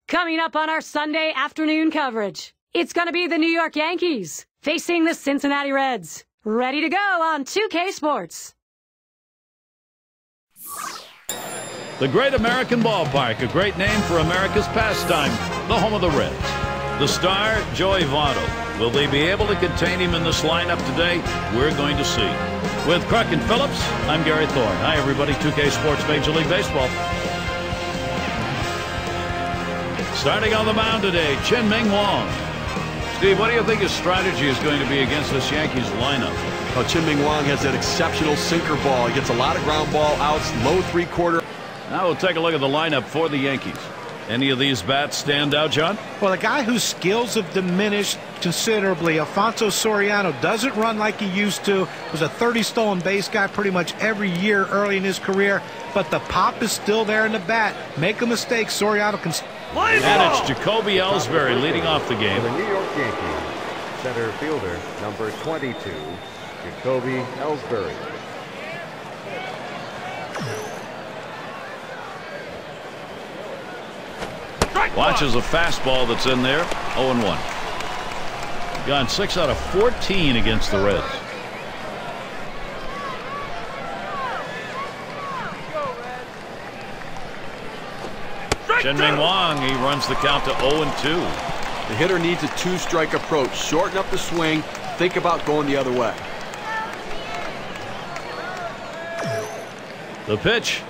Coming up on our Sunday afternoon coverage, it's going to be the New York Yankees facing the Cincinnati Reds. Ready to go on 2K Sports. The Great American Ballpark, a great name for America's pastime, the home of the Reds. The star, Joey Votto. Will they be able to contain him in this lineup today? We're going to see. With Kruk and Phillips, I'm Gary Thorne. Hi, everybody. 2K Sports Major League Baseball. Starting on the mound today, Chien-Ming Wang. Steve, what do you think his strategy is going to be against this Yankees lineup? Well, Chien-Ming Wang has that exceptional sinker ball. He gets a lot of ground ball outs, low three-quarter. Now we'll take a look at the lineup for the Yankees. Any of these bats stand out, John? Well, a guy whose skills have diminished considerably, Alfonso Soriano, doesn't run like he used to. Was a 30 stolen base guy pretty much every year early in his career, but the pop is still there in the bat. Make a mistake, Soriano can. And it's Jacoby Ellsbury leading off the game. For the New York Yankees, center fielder number 22, Jacoby Ellsbury. Watches a fastball that's in there. 0-1. Gone 6 out of 14 against the Reds. Chien-Ming Wang, he runs the count to 0-2. The hitter needs a two-strike approach. Shorten up the swing. Think about going the other way. The pitch.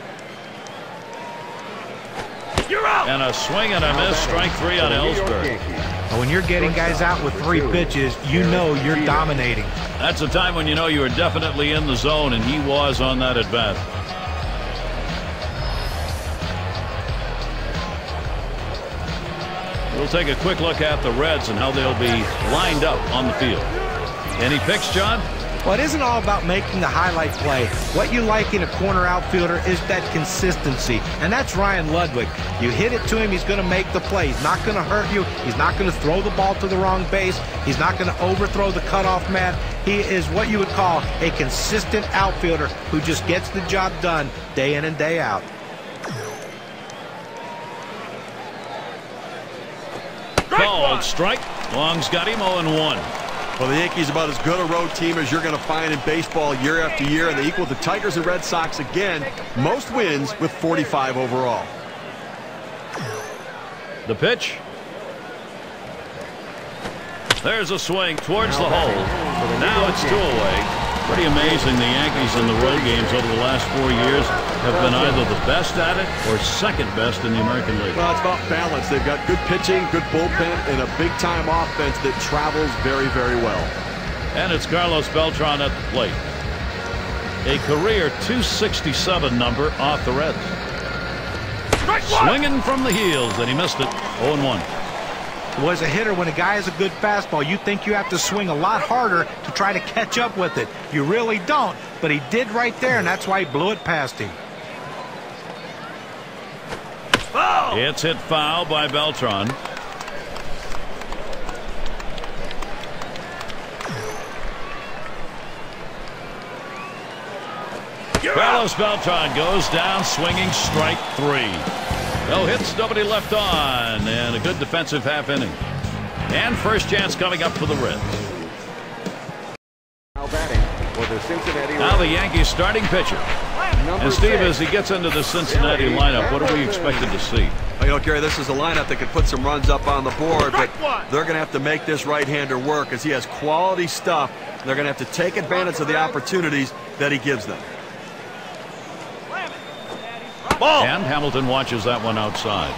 You're out. And a swing and a miss. Strike 3 on Ellsbury. When you're getting guys out with 3 pitches, you know you're dominating. That's a time when you know you are definitely in the zone, and he was on that at bat. We'll take a quick look at the Reds and how they'll be lined up on the field. Any picks, John? Well, it isn't all about making the highlight play. What you like in a corner outfielder is that consistency, and that's Ryan Ludwig. You hit it to him, he's going to make the play. He's not going to hurt you. He's not going to throw the ball to the wrong base. He's not going to overthrow the cutoff man. He is what you would call a consistent outfielder who just gets the job done day in and day out. Called strike. Long's got him 0-1. Well, the Yankees about as good a road team as you're going to find in baseball year after year, and they equal the Tigers and Red Sox again. Most wins with 45 overall. The pitch. There's a swing towards the hole. Now it's 2 away. Pretty amazing the Yankees in the road games over the last 4 years have been either the best at it or second best in the American League. Well, it's about balance. They've got good pitching, good bullpen, and a big-time offense that travels very, very well. And it's Carlos Beltran at the plate. A career .267 number off the Reds. Swinging from the heels, and he missed it. 0-1. Well, as a hitter, when a guy has a good fastball, you think you have to swing a lot harder to try to catch up with it. You really don't, but he did right there, and that's why he blew it past him. Oh! It's hit foul by Beltran. Carlos Beltran goes down swinging, strike 3. No hits, nobody left on, and a good defensive half inning. And first chance coming up for the Reds. Now batting for the Cincinnati Reds. Now the Yankees starting pitcher. And Steve, as he gets into the Cincinnati lineup, what are we expected to see? Well, you know, Gary, this is a lineup that could put some runs up on the board, but they're going to have to make this right-hander work as he has quality stuff. They're going to have to take advantage of the opportunities that he gives them. Ball. And Hamilton watches that one outside.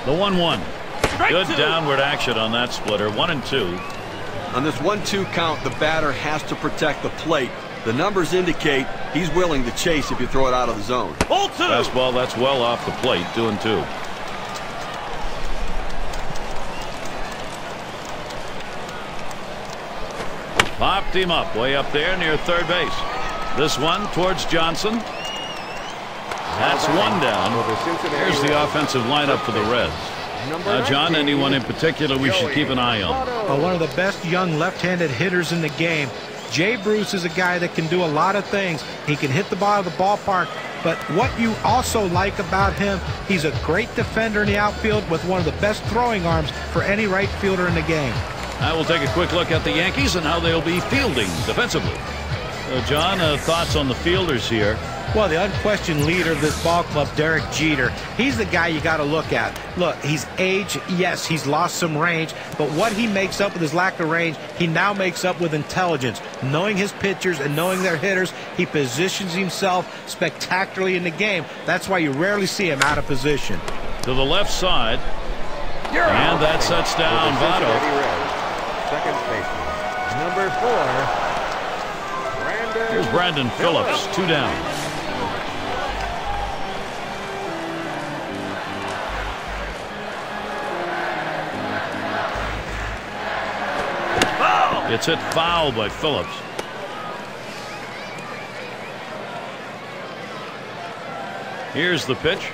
The 1-1. Good downward action on that splitter. 1-2. On this 1-2 count, the batter has to protect the plate. The numbers indicate he's willing to chase if you throw it out of the zone. Fastball that's well off the plate. 2-2. Popped him up way up there near third base. This one towards Johnson. That's one down. Here's the offensive lineup for the Reds. John, anyone in particular we should keep an eye on? One of the best young left-handed hitters in the game. Jay Bruce is a guy that can do a lot of things. He can hit the ball of the ballpark, but what you also like about him, he's a great defender in the outfield with one of the best throwing arms for any right fielder in the game. I will take a quick look at the Yankees and how they'll be fielding defensively. John, thoughts on the fielders here? Well, the unquestioned leader of this ball club, Derek Jeter, he's the guy you got to look at. Look, he's aged. Yes, he's lost some range, but what he makes up with his lack of range, he now makes up with intelligence. Knowing his pitchers and knowing their hitters, he positions himself spectacularly in the game. That's why you rarely see him out of position. To the left side, and that sets down Votto. Second baseman, number 4. Here's Brandon Phillips, 2 down. It's hit foul by Phillips. Here's the pitch.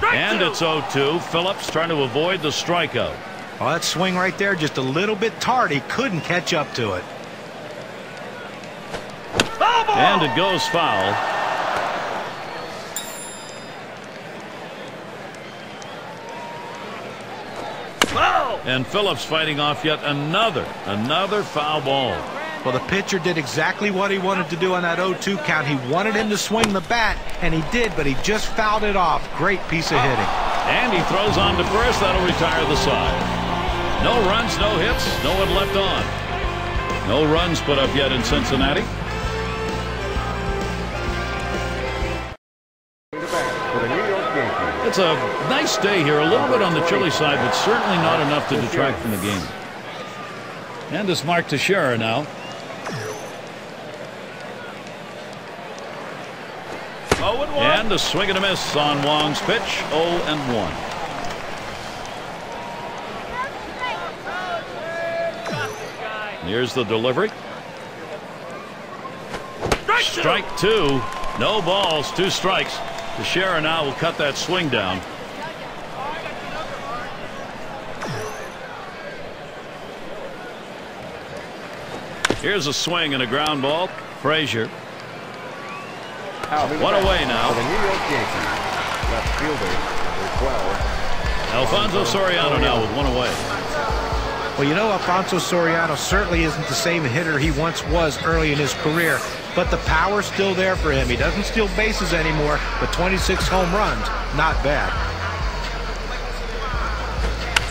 And it's 0-2. Phillips trying to avoid the strikeout. Oh, that swing right there just a little bit tardy. Couldn't catch up to it. And it goes foul. And Phillips fighting off yet another foul ball. Well, the pitcher did exactly what he wanted to do on that 0-2 count. He wanted him to swing the bat, and he did, but he just fouled it off. Great piece of hitting. And he throws on to first. That'll retire the side. No runs, no hits, no one left on. No runs put up yet in Cincinnati. It's a nice day here, a little bit on the chilly side, but certainly not enough to detract from the game. And it's Mark Teixeira now. And a swing and a miss on Wong's pitch, 0-1. Here's the delivery. Strike 2. No balls, 2 strikes. Teixeira now will cut that swing down. Here's a swing and a ground ball. Frazier. 1 away now. The New York Yankees. Left fielder, number 12. Alfonso Soriano now with 1 away. Well, you know, Alfonso Soriano certainly isn't the same hitter he once was early in his career, but the power's still there for him. He doesn't steal bases anymore, but 26 home runs, not bad.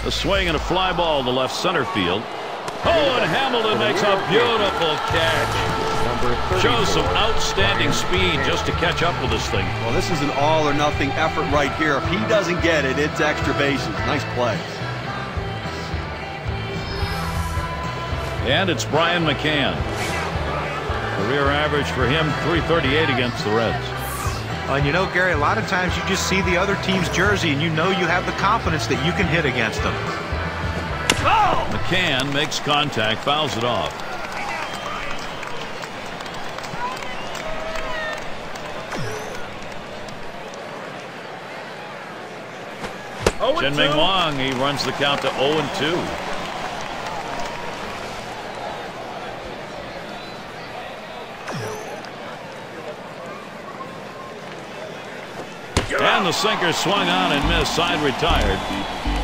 A swing and a fly ball to left center field. Oh, and Hamilton makes a beautiful catch. Shows some outstanding speed just to catch up with this thing. Well, this is an all-or-nothing effort right here. If he doesn't get it, it's extra bases. Nice play. And it's Brian McCann. Career average for him, .338 against the Reds. And you know, Gary, a lot of times you just see the other team's jersey and you know you have the confidence that you can hit against them. McCann makes contact, fouls it off. Chien-Ming Wang, he runs the count to 0-2. And the sinker swung on and missed, side retired.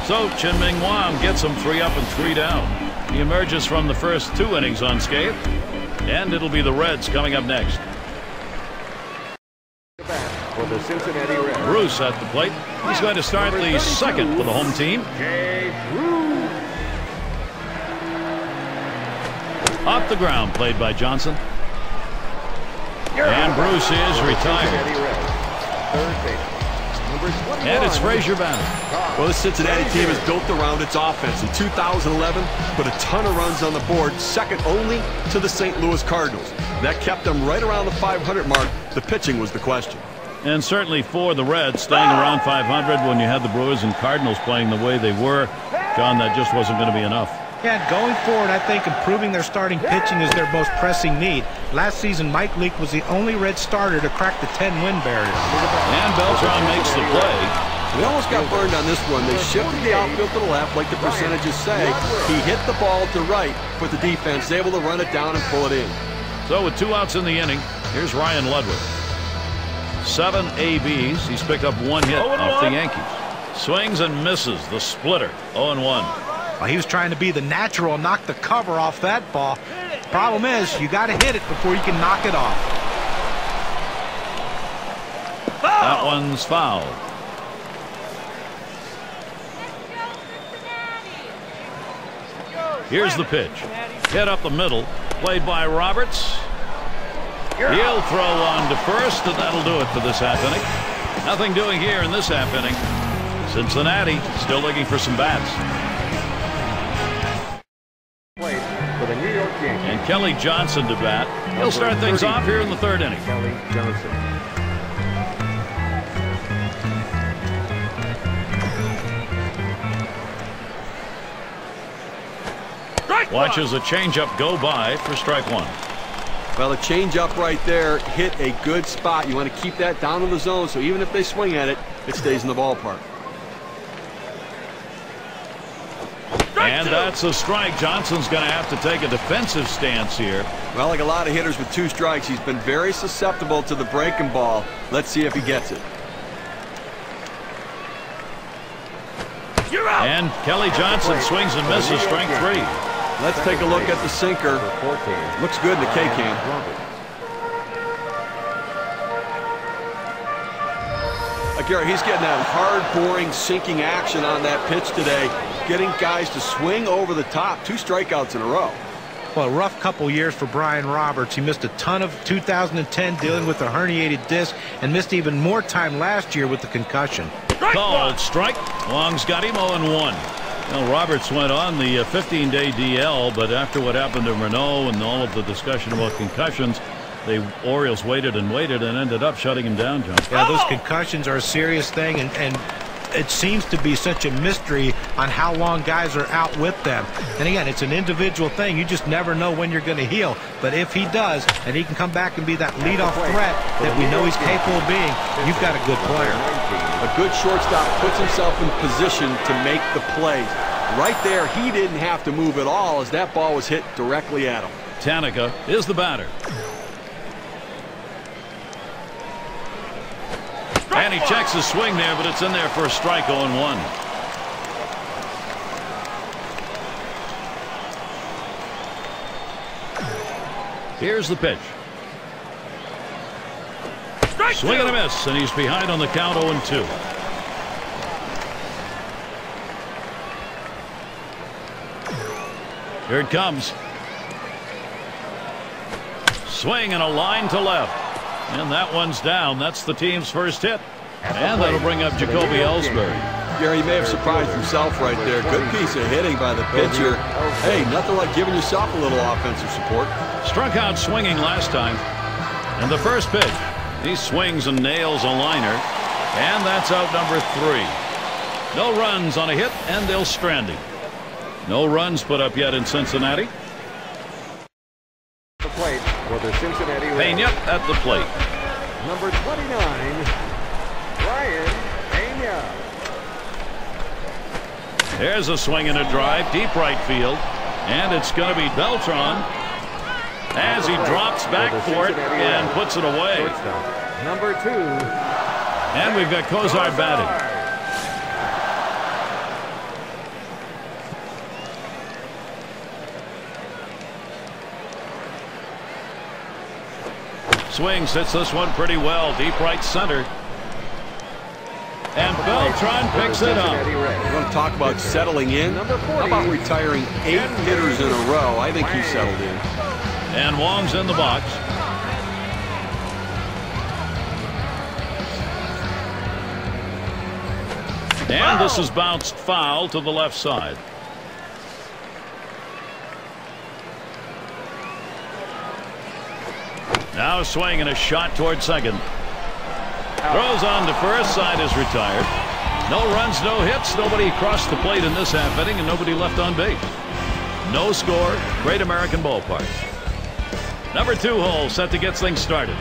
So Chien-Ming Wang gets him 3 up and 3 down. He emerges from the first 2 innings unscathed, and it'll be the Reds coming up next. For the Cincinnati Reds. Bruce at the plate. He's going to start the second for the home team. Off the ground, played by Johnson. And Bruce is retired. Third base. And it's Frazier batting. Well, the Cincinnati team is built around its offense. In 2011, put a ton of runs on the board, second only to the St. Louis Cardinals. That kept them right around the 500 mark. The pitching was the question. And certainly for the Reds, staying around 500 when you had the Brewers and Cardinals playing the way they were, John, that just wasn't going to be enough. Yeah, going forward, I think improving their starting pitching is their most pressing need. Last season, Mike Leake was the only Red starter to crack the 10-win barrier. And Beltran makes the play. We almost got burned on this one. They shifted the outfield to the left, like the percentages say. He hit the ball to right, but the defense able to run it down and pull it in. So with 2 outs in the inning, here's Ryan Ludwig. 7 ABs. He's picked up 1 hit off the Yankees. Swings and misses the splitter. 0-1. Well, he was trying to be the natural and knock the cover off that ball. Problem is, you got to hit it before you can knock it off. That one's foul. Here's the pitch. Hit up the middle. Played by Roberts. He'll throw on to first, and that'll do it for this half inning. Nothing doing here in this half inning. Cincinnati still looking for some bats. For the New York Yankees. And Kelly Johnson to bat. He'll start things off here in the 3rd inning. Kelly Johnson. Watches a changeup go by for strike 1. Well, a changeup right there hit a good spot. You want to keep that down in the zone, so even if they swing at it, it stays in the ballpark. And that's a strike. Johnson's going to have to take a defensive stance here. Well, like a lot of hitters with 2 strikes, he's been very susceptible to the breaking ball. Let's see if he gets it. And Kelly Johnson swings and misses, strike 3. Let's take a look at the sinker. Looks good in the K-can. Gary, he's getting that hard, boring, sinking action on that pitch today, getting guys to swing over the top. 2 strikeouts in a row. Well, a rough couple years for Brian Roberts. He missed a ton of 2010 dealing with a herniated disc and missed even more time last year with the concussion. Called strike. Long's got him 0-1. Well, Roberts went on the 15-day DL, but after what happened to Renault and all of the discussion about concussions, the Orioles waited and waited and ended up shutting him down, John. Yeah, those concussions are a serious thing, and it seems to be such a mystery on how long guys are out with them. And again, it's an individual thing. You just never know when you're going to heal. But if he does, and he can come back and be that leadoff threat that we know he's capable of being, you've got a good player. A good shortstop puts himself in position to make the plays. Right there, he didn't have to move at all as that ball was hit directly at him. Tanaka is the batter. And he checks his swing there, but it's in there for a strike. 0-1. Here's the pitch. Swing and a miss, and he's behind on the count. 0-2. Here it comes. Swing and a line to left. And that one's down. That's the team's first hit. And that'll bring up Jacoby Ellsbury. Gary may have surprised himself right there. Good piece of hitting by the pitcher. Hey, nothing like giving yourself a little offensive support. Struck out swinging last time. And the first pitch, he swings and nails a liner. And that's out number 3. No runs on a hit, and they'll strand him. No runs put up yet in Cincinnati. The plate for the Cincinnati Reds. Pena at the plate. Number 29, Ryan Pena. There's a swing and a drive, deep right field. And it's going to be Beltran as he drops back for it and puts it away. Shortstop, number 2. And we've got Kozar batting. Swings, hits this one pretty well, deep right center. And Beltran picks it up. You want to talk about settling in? How about retiring 8 hitters in a row? I think he settled in. And Wong's in the box. And this is bounced foul to the left side. Now a swing and a shot toward second. Throws on to first. Side is retired. No runs, no hits. Nobody crossed the plate in this half inning, and nobody left on base. No score. Great American Ballpark. Number 2 hole set to get things started.